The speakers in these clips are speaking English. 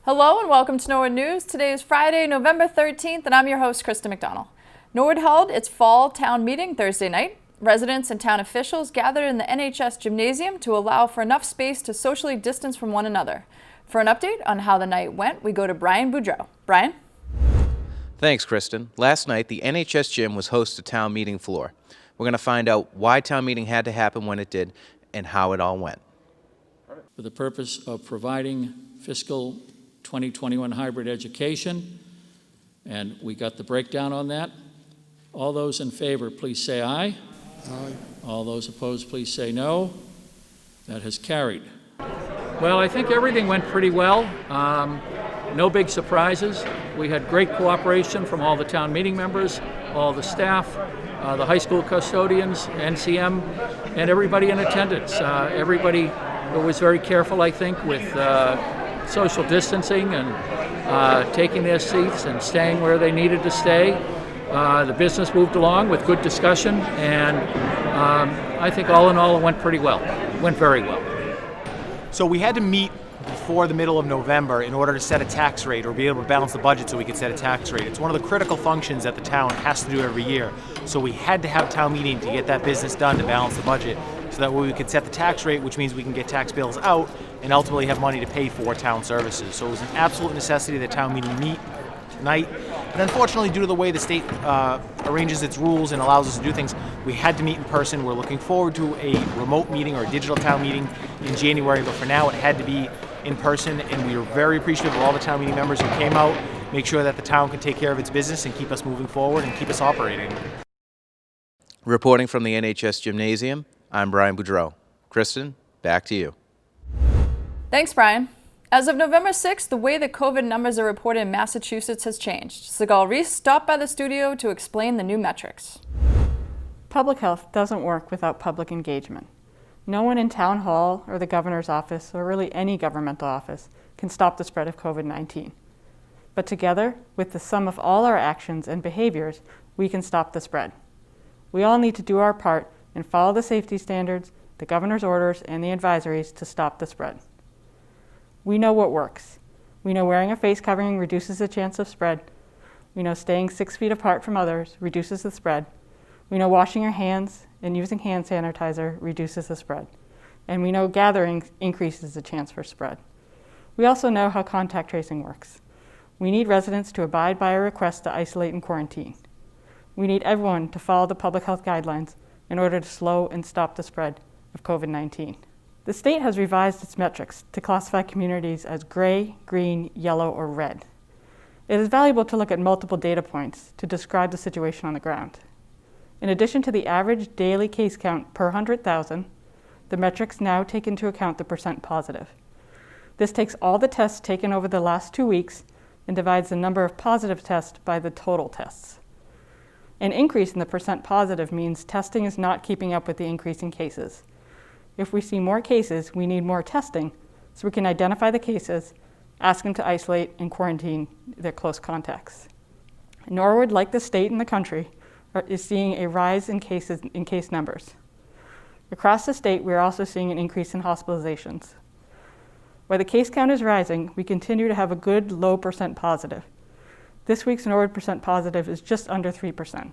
Hello and welcome to Norwood News. Today is Friday, November 13th, and I'm your host, Krista McDonald. Norwood held its fall town meeting Thursday night. Residents and town officials gathered in the NHS gymnasium to allow for enough space to socially distance from one another. For an update on how the night went, we go to Brian Boudreau. Brian? Thanks, Kristen. Last night, the NHS gym was host to town meeting floor. We're going to find out why town meeting had to happen when it did and how it all went. For the purpose of providing fiscal 2021 hybrid education, and we got the breakdown on that. All those in favor, please say aye. Aye. All those opposed, please say no. That has carried. Well, I think everything went pretty well. No big surprises. We had great cooperation from all the town meeting members, all the staff, the high school custodians, NCM, and everybody in attendance. Everybody was very careful, I think, with social distancing and taking their seats and staying where they needed to stay. The business moved along with good discussion, and I think all in all it went pretty well. It went very well. So we had to meet before the middle of November in order to set a tax rate or be able to balance the budget so we could set a tax rate. It's one of the critical functions that the town has to do every year. So we had to have town meeting to get that business done to balance the budget so that way we could set the tax rate, which means we can get tax bills out and ultimately have money to pay for town services. So it was an absolute necessity that town meeting meet tonight. And unfortunately, due to the way the state arranges its rules and allows us to do things, we had to meet in person. We're looking forward to a remote meeting or a digital town meeting in January, but for now it had to be in person, and we are very appreciative of all the town meeting members who came out, make sure that the town can take care of its business and keep us moving forward and keep us operating. Reporting from the NHS gymnasium, I'm Brian Boudreau. Kristen, back to you. Thanks, Brian. As of November 6th, the way that COVID numbers are reported in Massachusetts has changed. Sigal Reese stopped by the studio to explain the new metrics. Public health doesn't work without public engagement. No one in town hall or the governor's office or really any governmental office can stop the spread of COVID-19. But together, with the sum of all our actions and behaviors, we can stop the spread. We all need to do our part and follow the safety standards, the governor's orders, and the advisories to stop the spread. We know what works. We know wearing a face covering reduces the chance of spread. We know staying 6 feet apart from others reduces the spread. We know washing your hands and using hand sanitizer reduces the spread. And we know gathering increases the chance for spread. We also know how contact tracing works. We need residents to abide by our request to isolate and quarantine. We need everyone to follow the public health guidelines in order to slow and stop the spread of COVID-19. The state has revised its metrics to classify communities as gray, green, yellow, or red. It is valuable to look at multiple data points to describe the situation on the ground. In addition to the average daily case count per 100,000, the metrics now take into account the percent positive. This takes all the tests taken over the last 2 weeks and divides the number of positive tests by the total tests. An increase in the percent positive means testing is not keeping up with the increase in cases. If we see more cases, we need more testing so we can identify the cases, ask them to isolate, and quarantine their close contacts. Norwood, like the state and the country, is seeing a rise in case numbers. Across the state, we are also seeing an increase in hospitalizations. While the case count is rising, we continue to have a good low percent positive. This week's Norwood percent positive is just under 3%.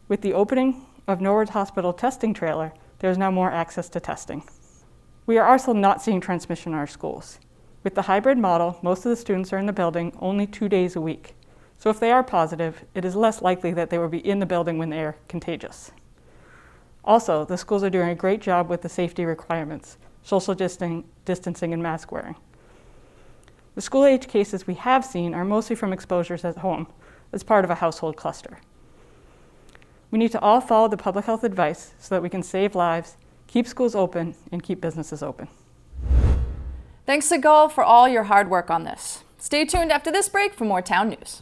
With the opening of Norwood Hospital testing trailer, there is now more access to testing. We are also not seeing transmission in our schools. With the hybrid model, most of the students are in the building only 2 days a week. So if they are positive, it is less likely that they will be in the building when they are contagious. Also, the schools are doing a great job with the safety requirements, social distancing and mask wearing. The school-age cases we have seen are mostly from exposures at home as part of a household cluster. We need to all follow the public health advice so that we can save lives, keep schools open, and keep businesses open. Thanks, Sigal, for all your hard work on this. Stay tuned after this break for more town news.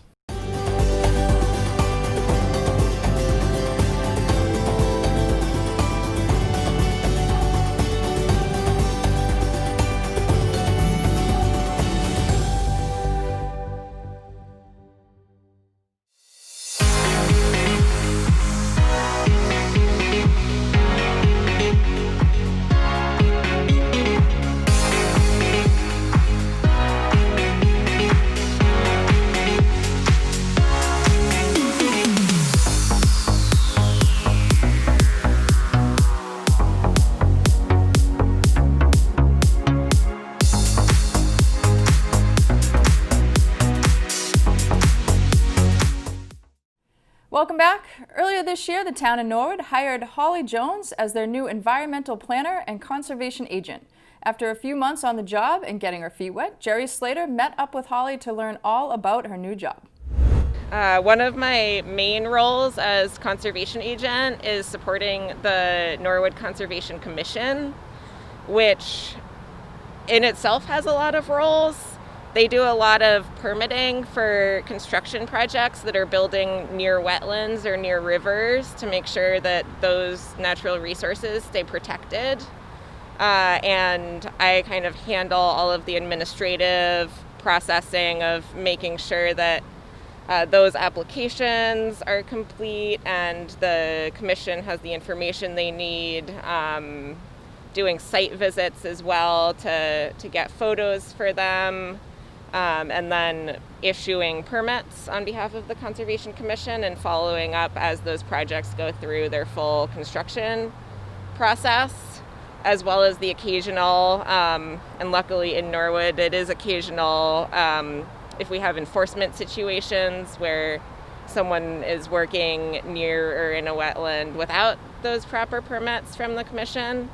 Welcome back. Earlier this year, the town of Norwood hired Holly Jones as their new environmental planner and conservation agent. After a few months on the job and getting her feet wet, Jerry Slater met up with Holly to learn all about her new job. One of my main roles as conservation agent is supporting the Norwood Conservation Commission, which in itself has a lot of roles. They do a lot of permitting for construction projects that are building near wetlands or near rivers to make sure that those natural resources stay protected. And I kind of handle all of the administrative processing of making sure that those applications are complete and the commission has the information they need. Doing site visits as well to get photos for them. And then issuing permits on behalf of the Conservation Commission and following up as those projects go through their full construction process, as well as the occasional, and luckily in Norwood it is occasional, if we have enforcement situations where someone is working near or in a wetland without those proper permits from the commission.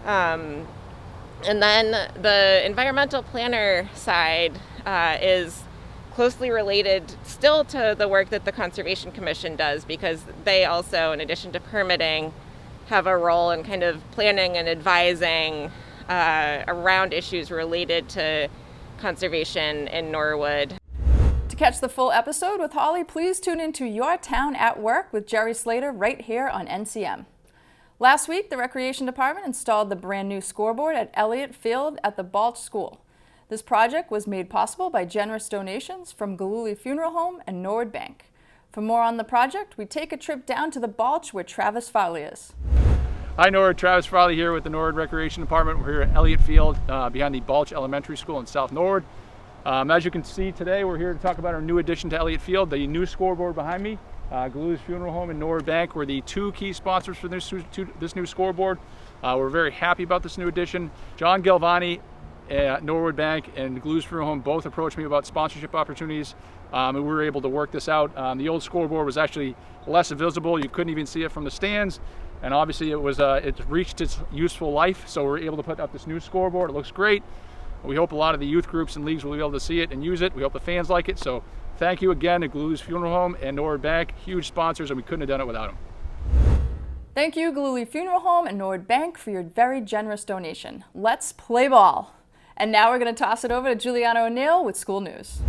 And then the environmental planner side is closely related still to the work that the Conservation Commission does, because they also, in addition to permitting, have a role in kind of planning and advising around issues related to conservation in Norwood. To catch the full episode with Holly, please tune into Your Town at Work with Jerry Slater right here on NCM. Last week, the Recreation Department installed the brand new scoreboard at Elliott Field at the Balch School. This project was made possible by generous donations from Galooly Funeral Home and Norwood Bank. For more on the project, we take a trip down to the Balch where Travis Farley is. Hi Norwood, Travis Farley here with the Norwood Recreation Department. We're here at Elliott Field behind the Balch Elementary School in South Norwood. As you can see today, we're here to talk about our new addition to Elliott Field, the new scoreboard behind me. Galooly's Funeral Home and Norwood Bank were the two key sponsors for this new scoreboard. We're very happy about this new addition. John Galvani at Norwood Bank and Galooly's Funeral Home both approached me about sponsorship opportunities, and we were able to work this out. The old scoreboard was actually less visible. You couldn't even see it from the stands, and obviously it's reached its useful life, so we're able to put up this new scoreboard. It looks great. We hope a lot of the youth groups and leagues will be able to see it and use it. We hope the fans like it. So thank you again to Galooly's Funeral Home and Norwood Bank, huge sponsors, and we couldn't have done it without them. Thank you, Galooly Funeral Home and Norwood Bank, for your very generous donation. Let's play ball. And now we're going to toss it over to Juliana O'Neill with school news.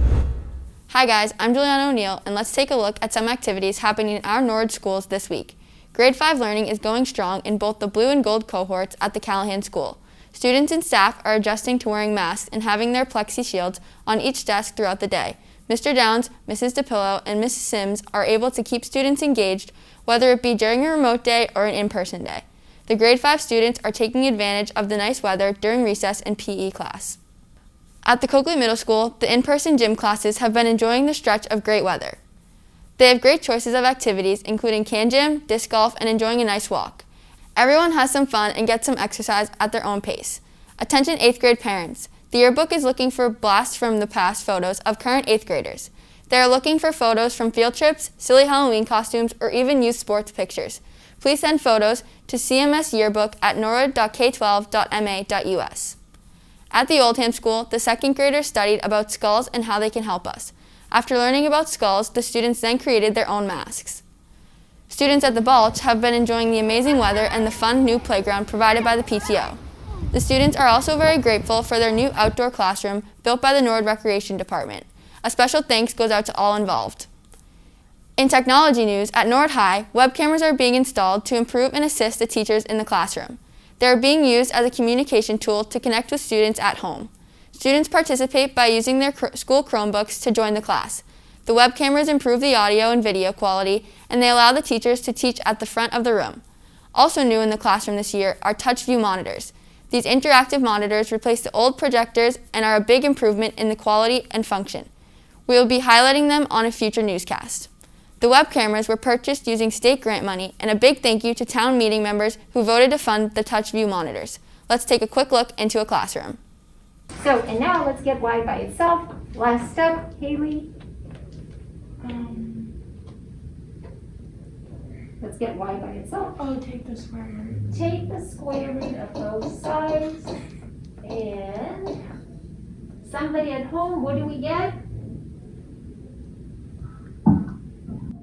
Hi guys, I'm Juliana O'Neill, and let's take a look at some activities happening in our Norwood schools this week. Grade 5 learning is going strong in both the blue and gold cohorts at the Callahan School. Students and staff are adjusting to wearing masks and having their plexi shields on each desk throughout the day. Mr. Downs, Mrs. DePillo, and Mrs. Sims are able to keep students engaged, whether it be during a remote day or an in-person day. The grade 5 students are taking advantage of the nice weather during recess and PE class. At the Coakley Middle School, the in-person gym classes have been enjoying the stretch of great weather. They have great choices of activities, including can gym, disc golf, and enjoying a nice walk. Everyone has some fun and gets some exercise at their own pace. Attention 8th grade parents. The yearbook is looking for blasts from the past photos of current 8th graders. They are looking for photos from field trips, silly Halloween costumes, or even youth sports pictures. Please send photos to cms-yearbook@norwood.k12.ma.us. At the Oldham School, the 2nd graders studied about skulls and how they can help us. After learning about skulls, the students then created their own masks. Students at the Balch have been enjoying the amazing weather and the fun new playground provided by the PTO. The students are also very grateful for their new outdoor classroom built by the Norwood Recreation Department. A special thanks goes out to all involved. In technology news, at Norwood High, web cameras are being installed to improve and assist the teachers in the classroom. They are being used as a communication tool to connect with students at home. Students participate by using their school Chromebooks to join the class. The web cameras improve the audio and video quality, and they allow the teachers to teach at the front of the room. Also new in the classroom this year are touch view monitors. These interactive monitors replace the old projectors and are a big improvement in the quality and function. We will be highlighting them on a future newscast. The web cameras were purchased using state grant money, and a big thank you to town meeting members who voted to fund the touch view monitors. Let's take a quick look into a classroom. So, and now let's get Y by itself. Last step, Haley. get y by itself. Oh, take the square root. Take the square root of both sides. And somebody at home, what do we get?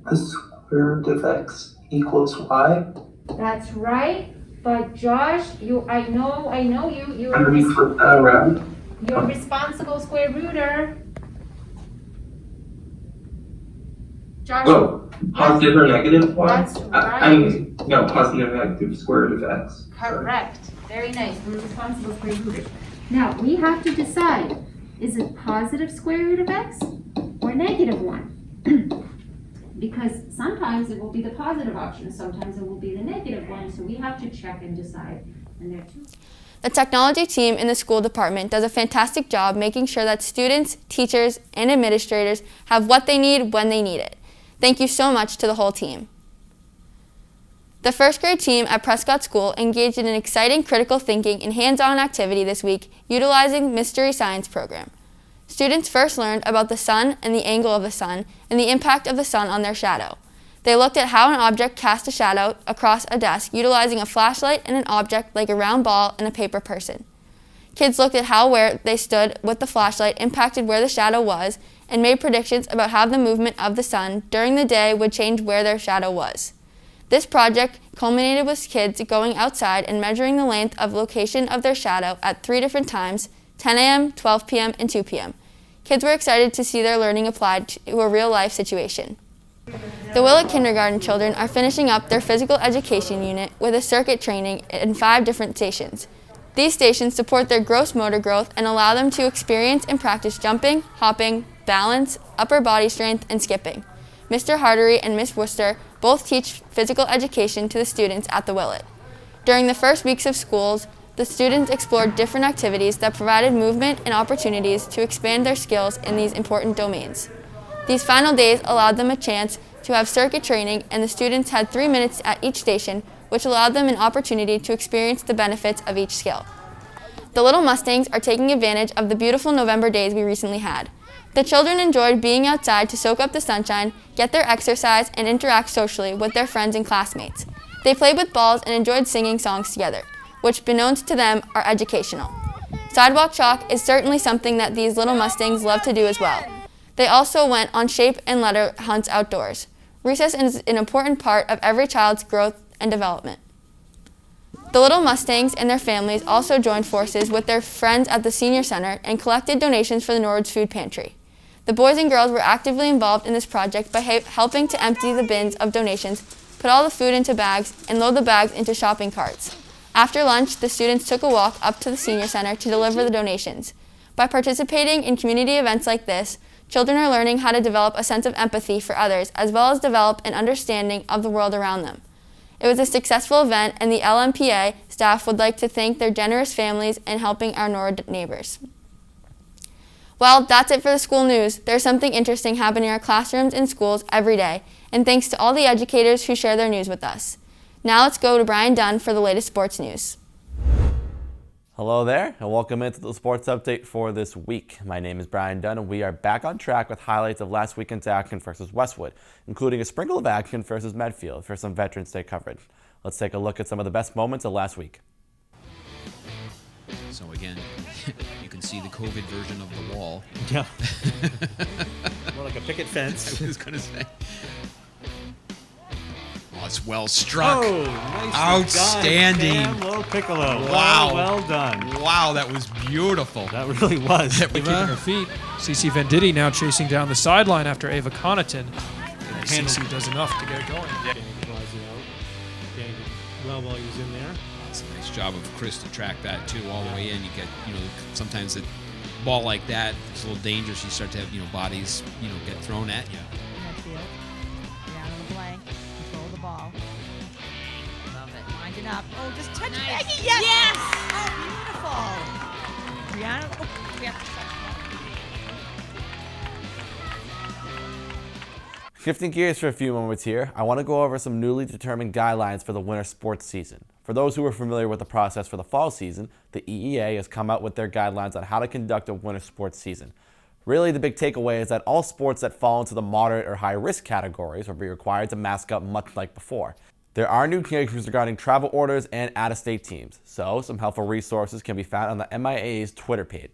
The square root of x equals y. That's right. But Josh, I know you're And we flip that around. you're a responsible square rooter. Josh, Oh, positive or negative y? That's I mean, no, positive or negative square root of x. correct. Very nice. We're responsible square rooters. Now we have to decide: is it positive square root of x or negative 1? Because sometimes it will be the positive option, sometimes it will be the negative one. So we have to check and decide. And there are two. The technology team in the school department does a fantastic job making sure that students, teachers, and administrators have what they need when they need it. Thank you so much to the whole team. The first grade team at Prescott School engaged in an exciting critical thinking and hands-on activity this week utilizing Mystery Science program. Students first learned about the sun and the angle of the sun and the impact of the sun on their shadow. They looked at how an object cast a shadow across a desk utilizing a flashlight and an object like a round ball and a paper person. Kids looked at how where they stood with the flashlight impacted where the shadow was and made predictions about how the movement of the sun during the day would change where their shadow was. This project culminated with kids going outside and measuring the length of location of their shadow at 3 different times, 10 a.m., 12 p.m., and 2 p.m. Kids were excited to see their learning applied to a real-life situation. The Willett Kindergarten children are finishing up their physical education unit with a circuit training in 5 different stations. These stations support their gross motor growth and allow them to experience and practice jumping, hopping, balance, upper body strength, and skipping. Mr. Hardery and Miss Worcester both teach physical education to the students at the Willett. During the first weeks of schools, the students explored different activities that provided movement and opportunities to expand their skills in these important domains. These final days allowed them a chance to have circuit training, and the students had 3 minutes at each station, which allowed them an opportunity to experience the benefits of each skill. The Little Mustangs are taking advantage of the beautiful November days we recently had. The children enjoyed being outside to soak up the sunshine, get their exercise, and interact socially with their friends and classmates. They played with balls and enjoyed singing songs together, which, beknownst to them, are educational. Sidewalk chalk is certainly something that these Little Mustangs love to do as well. They also went on shape and letter hunts outdoors. Recess is an important part of every child's growth and development. The Little Mustangs and their families also joined forces with their friends at the Senior Center and collected donations for the Norwood's food pantry. The boys and girls were actively involved in this project by helping to empty the bins of donations, put all the food into bags, and load the bags into shopping carts. After lunch, the students took a walk up to the Senior Center to deliver the donations. By participating in community events like this, children are learning how to develop a sense of empathy for others, as well as develop an understanding of the world around them. It was a successful event, and the LMPA staff would like to thank their generous families in helping our Norwood neighbors. Well, that's it for the school news. There's something interesting happening in our classrooms and schools every day, and thanks to all the educators who share their news with us. Now let's go to Brian Dunn for the latest sports news. Hello there, and welcome into the sports update for this week. My name is Brian Dunn, and we are back on track with highlights of last weekend's action versus Westwood, including a sprinkle of action versus Medfield for some Veterans Day coverage. Let's take a look at some of the best moments of last week. So again, you can see the COVID version of the wall. Yeah. More like a picket fence. I was going to say. Oh, it's well struck. Oh, nicely outstanding. Done. Low Piccolo. Wow. Well done. Wow, that was beautiful. That really was. Keeping her feet. Cece Venditti now chasing down the sideline after Ava Connaughton. And Cece does enough to get it going. Getting well while he was in there. It's a nice job of Chris to track that too all the way in. You get, sometimes a ball like that is a little dangerous. You start to have, bodies, get thrown at you. Medfield, down on the blank, control the ball. Love it. Winding up. Oh, just touch it. Maggie, yes! Yes! Oh, beautiful. Brianna, we have to stop. Shifting gears for a few moments here, I want to go over some newly determined guidelines for the winter sports season. For those who are familiar with the process for the fall season, the EEA has come out with their guidelines on how to conduct a winter sports season. Really, the big takeaway is that all sports that fall into the moderate or high risk categories will be required to mask up much like before. There are new changes regarding travel orders and out-of-state teams, so some helpful resources can be found on the MIA's Twitter page.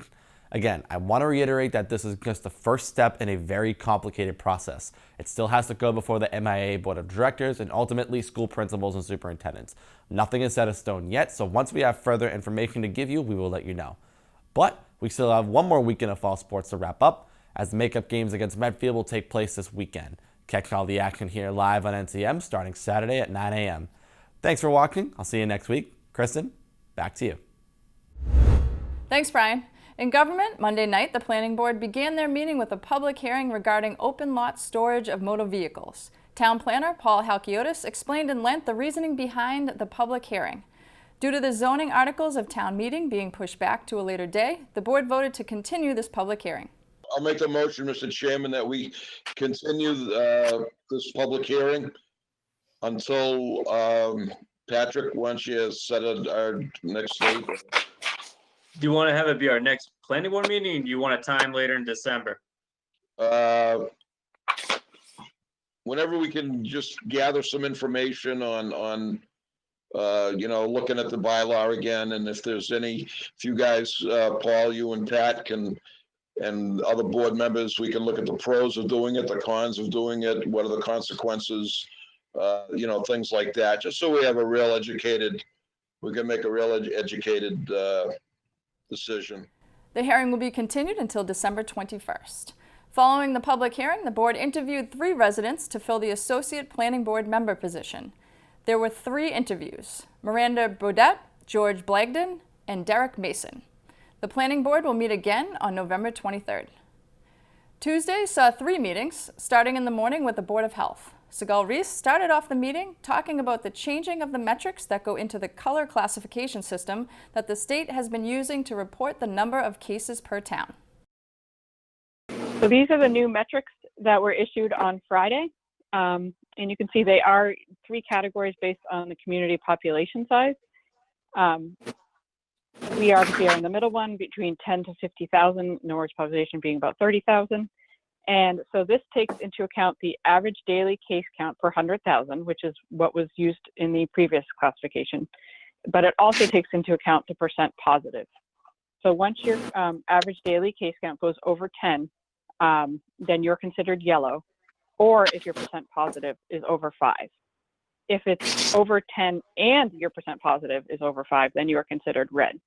Again, I want to reiterate that this is just the first step in a very complicated process. It still has to go before the MIA Board of Directors and ultimately school principals and superintendents. Nothing is set in stone yet, so once we have further information to give you, we will let you know. But we still have one more weekend of fall sports to wrap up, as the makeup games against Medfield will take place this weekend. Catch all the action here live on NCM starting Saturday at 9 a.m. Thanks for watching. I'll see you next week. Kristen, back to you. Thanks, Brian. In government, Monday night, the Planning Board began their meeting with a public hearing regarding open lot storage of motor vehicles. Town Planner Paul Halkiotis explained in length the reasoning behind the public hearing. Due to the zoning articles of town meeting being pushed back to a later day, the board voted to continue this public hearing. I'll make a motion, Mr. Chairman, that we continue this public hearing until Patrick, once you has set our next date. Do you want to have it be our next planning board meeting, or do you want a time later in December? Whenever we can just gather some information on looking at the bylaw again, and if there's if you guys, Paul, you and Pat and other board members, we can look at the pros of doing it, the cons of doing it, what are the consequences, things like that, just so we have we can make a real educated decision. The hearing will be continued until December 21st. Following the public hearing, the board interviewed 3 residents to fill the Associate Planning Board member position. There were 3 interviews: Miranda Baudet, George Blagden, and Derek Mason. The Planning Board will meet again on November 23rd. Tuesday saw 3 meetings, starting in the morning with the Board of Health. Sigal Reese started off the meeting talking about the changing of the metrics that go into the color classification system that the state has been using to report the number of cases per town. So these are the new metrics that were issued on Friday. And you can see they are 3 categories based on the community population size. We obviously are in the middle one, between 10 to 50,000, Norwich population being about 30,000. And so this takes into account the average daily case count per 100,000, which is what was used in the previous classification. But it also takes into account the percent positive. So once your average daily case count goes over 10, then you're considered yellow, or if your percent positive is over 5. If it's over 10 and your percent positive is over 5, then you are considered red.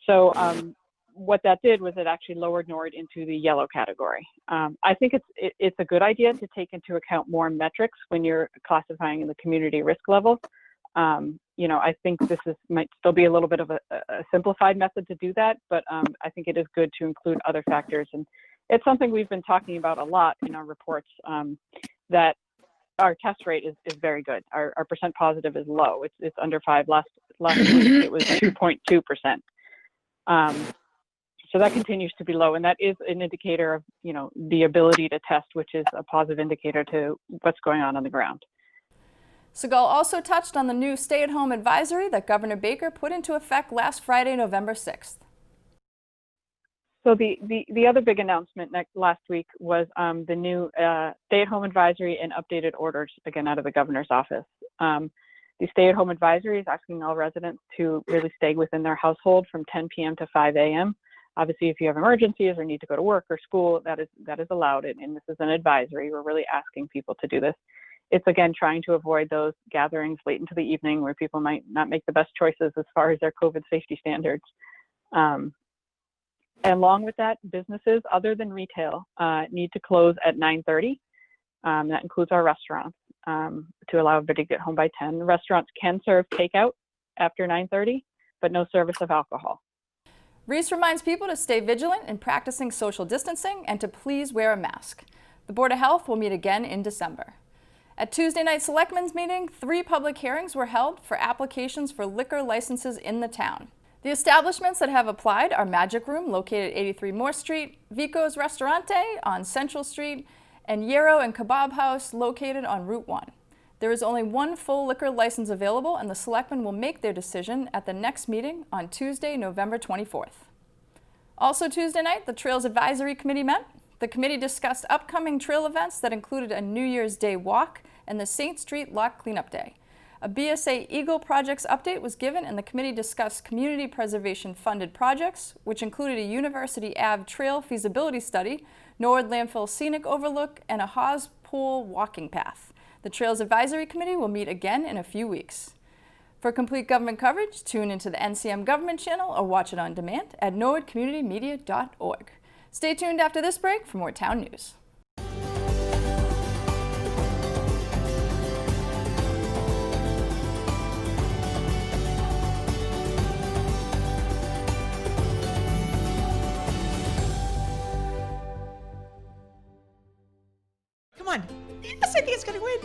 So what that did was it actually lowered Norwood into the yellow category. I think it's a good idea to take into account more metrics when you're classifying in the community risk level. I think this might still be a little bit of a simplified method to do that, but I think it is good to include other factors. And it's something we've been talking about a lot in our reports, that our test rate is very good. Our percent positive is low. It's under 5. Last week it was 2.2%. So that continues to be low, and that is an indicator of the ability to test, which is a positive indicator to what's going on the ground. Sigal also touched on the new stay-at-home advisory that Governor Baker put into effect last Friday, November 6th. So the other big announcement last week was the new stay-at-home advisory and updated orders, again, out of the governor's office. The stay-at-home advisory is asking all residents to really stay within their household from 10 p.m. to 5 a.m. Obviously, if you have emergencies or need to go to work or school, that is allowed, and this is an advisory. We're really asking people to do this. It's, again, trying to avoid those gatherings late into the evening where people might not make the best choices as far as their COVID safety standards. And along with that, businesses other than retail need to close at 9:30. That includes our restaurants, to allow everybody to get home by 10. Restaurants can serve takeout after 9:30, but no service of alcohol. Reese reminds people to stay vigilant in practicing social distancing and to please wear a mask. The Board of Health will meet again in December. At Tuesday night Selectmen's meeting, 3 public hearings were held for applications for liquor licenses in the town. The establishments that have applied are Magic Room, located at 83 Moore Street, Vico's Restaurante on Central Street, and Yarrow and Kebab House, located on Route 1. There is only 1 full liquor license available, and the Selectmen will make their decision at the next meeting on Tuesday, November 24th. Also Tuesday night, the Trails Advisory Committee met. The committee discussed upcoming trail events that included a New Year's Day walk and the St. Street Lock Cleanup Day. A BSA Eagle Projects update was given and the committee discussed community preservation funded projects, which included a University Ave Trail feasibility study, Norwood Landfill Scenic Overlook, and a Hawes Pool walking path. The Trails Advisory Committee will meet again in a few weeks. For complete government coverage, tune into the NCM Government channel or watch it on demand at norwoodcommunitymedia.org. Stay tuned after this break for more town news. Come on. Yes, I think it's going to win.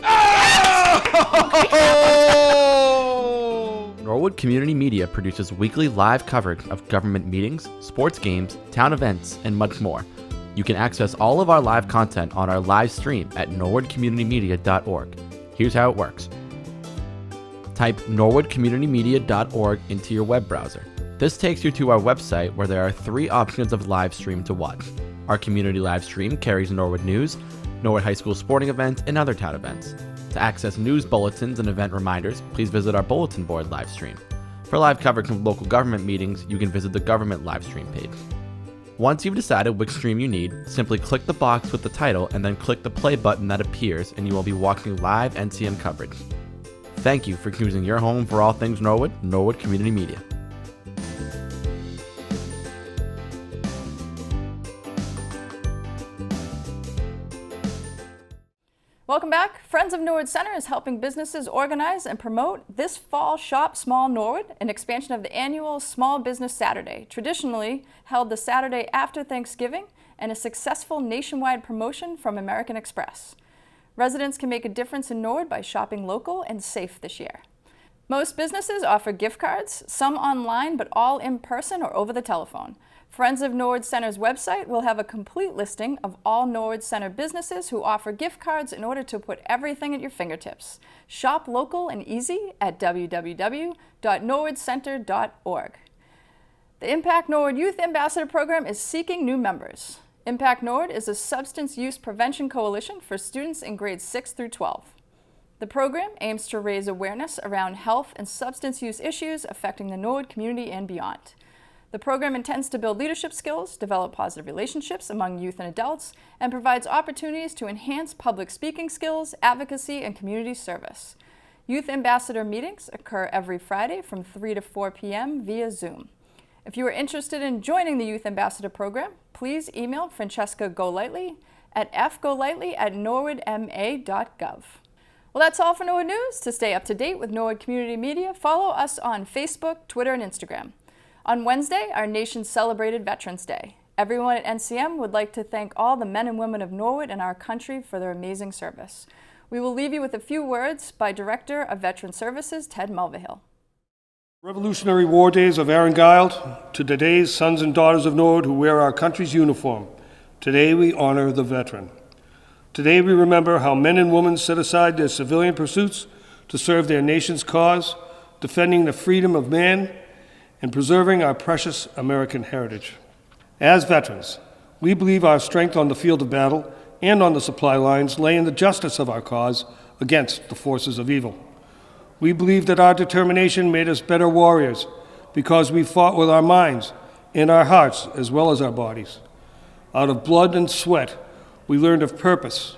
Norwood Community Media produces weekly live coverage of government meetings, sports games, town events, and much more. You can access all of our live content on our live stream at norwoodcommunitymedia.org. Here's how it works. Type norwoodcommunitymedia.org into your web browser. This takes you to our website where there are 3 options of live stream to watch. Our community live stream carries Norwood news, Norwood High School sporting events, and other town events. To access news bulletins and event reminders, please visit our bulletin board live stream. For live coverage of local government meetings, you can visit the government live stream page. Once you've decided which stream you need, simply click the box with the title and then click the play button that appears and you will be watching live NCM coverage. Thank you for choosing your home for all things Norwood, Norwood Community Media. Welcome back. Friends of Norwood Center is helping businesses organize and promote this fall Shop Small Norwood, an expansion of the annual Small Business Saturday, traditionally held the Saturday after Thanksgiving, and a successful nationwide promotion from American Express. Residents can make a difference in Norwood by shopping local and safe this year. Most businesses offer gift cards, some online but all in person or over the telephone. Friends of Norwood Center's website will have a complete listing of all Norwood Center businesses who offer gift cards in order to put everything at your fingertips. Shop local and easy at www.norwoodcenter.org. The Impact Norwood Youth Ambassador Program is seeking new members. Impact Norwood is a substance use prevention coalition for students in grades 6 through 12. The program aims to raise awareness around health and substance use issues affecting the Norwood community and beyond. The program intends to build leadership skills, develop positive relationships among youth and adults, and provides opportunities to enhance public speaking skills, advocacy, and community service. Youth Ambassador meetings occur every Friday from 3 to 4 p.m. via Zoom. If you are interested in joining the Youth Ambassador program, please email Francesca Golightly at fgolightly@norwoodma.gov. Well, that's all for Norwood News. To stay up to date with Norwood Community Media, follow us on Facebook, Twitter, and Instagram. On Wednesday, our nation celebrated Veterans Day. Everyone at NCM would like to thank all the men and women of Norwood and our country for their amazing service. We will leave you with a few words by Director of Veteran Services, Ted Mulvihill. Revolutionary War days of Erangilde to today's sons and daughters of Norwood who wear our country's uniform. Today we honor the veteran. Today we remember how men and women set aside their civilian pursuits to serve their nation's cause, defending the freedom of man and preserving our precious American heritage. As veterans, we believe our strength on the field of battle and on the supply lines lay in the justice of our cause against the forces of evil. We believe that our determination made us better warriors because we fought with our minds and our hearts as well as our bodies. Out of blood and sweat, we learned of purpose,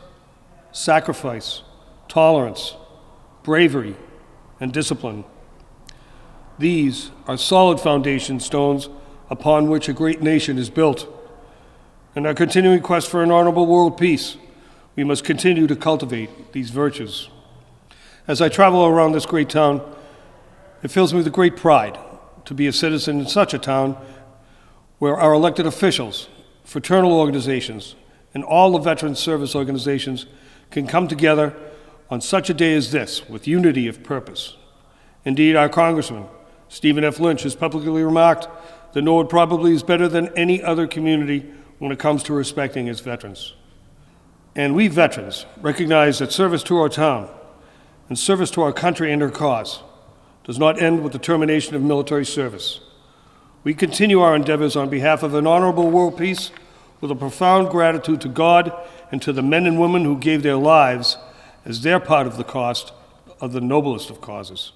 sacrifice, tolerance, bravery, and discipline. These are solid foundation stones upon which a great nation is built. In our continuing quest for an honorable world peace, we must continue to cultivate these virtues. As I travel around this great town, it fills me with great pride to be a citizen in such a town where our elected officials, fraternal organizations, and all the veteran service organizations can come together on such a day as this with unity of purpose. Indeed, our Congressman, Stephen F. Lynch, has publicly remarked that Norwood probably is better than any other community when it comes to respecting its veterans. And we veterans recognize that service to our town and service to our country and our cause does not end with the termination of military service. We continue our endeavors on behalf of an honorable world peace with a profound gratitude to God and to the men and women who gave their lives as their part of the cost of the noblest of causes.